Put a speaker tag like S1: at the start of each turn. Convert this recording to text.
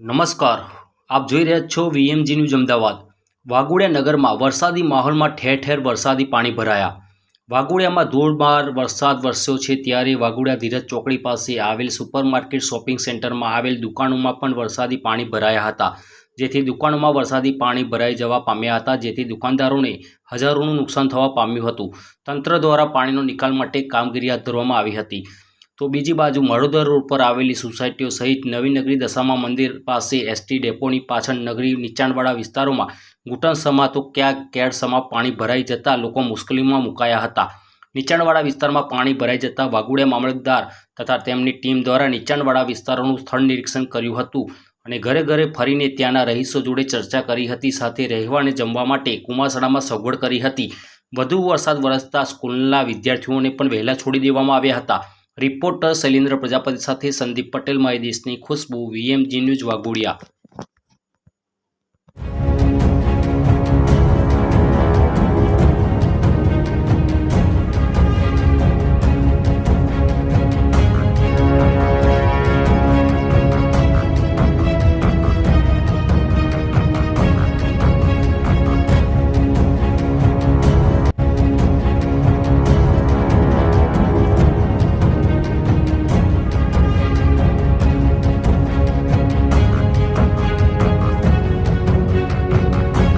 S1: નમસ્કાર, આપ જોઈ રહ્યા છો વીએમજી ન્યૂઝ અમદાવાદ। વાઘોડિયા નગરમાં વરસાદી માહોલમાં ઠેર ઠેર વરસાદી પાણી ભરાયા। વાઘોડિયામાં ધોધમાર વરસાદ વરસ્યો છે ત્યારે વાઘોડિયા ધીરજ ચોકડી પાસે આવેલ સુપરમાર્કેટ શોપિંગ સેન્ટરમાં આવેલ દુકાનોમાં પણ વરસાદી પાણી ભરાયા હતા, જેથી દુકાનોમાં વરસાદી પાણી ભરાઈ જવા પામ્યા હતા, જેથી દુકાનદારોને હજારોનું નુકસાન થવા પામ્યું હતું। તંત્ર દ્વારા પાણીનો નિકાલ માટે કામગીરી હાથ ધરવામાં આવી હતી। તો બીજી બાજુ મડોદર રોડ પર આવેલી સોસાયટીઓ સહિત નવી નગરી દશામા મંદિર પાસે એસટી ડેપોની પાછળ નગરી નીચાણવાળા વિસ્તારોમાં ઘૂંટણસમા તો ક્યાંક કેડસમા પાણી ભરાઈ જતા લોકો મુશ્કેલીમાં મુકાયા હતા। નીચાણવાળા વિસ્તારમાં પાણી ભરાઈ જતા વાઘોડિયા મામલતદાર તથા તેમની ટીમ દ્વારા નીચાણવાળા વિસ્તારોનું સ્થળ નિરીક્ષણ કર્યું હતું અને ઘરે ઘરે ફરીને ત્યાંના રહીશો જોડે ચર્ચા કરી હતી, સાથે રહેવા અને જમવા માટે કુમારશાળામાં સગવડ કરી હતી। વધુ વરસાદ વરસતા સ્કૂલના વિદ્યાર્થીઓને પણ વહેલા છોડી દેવામાં આવ્યા હતા। રિપોર્ટર શૈલેન્દ્ર પ્રજાપતિ સાથે સંદીપ પટેલ, માય દેશની ખુશ્બુ, વીએમજી ન્યૂઝ વાઘોડિયા।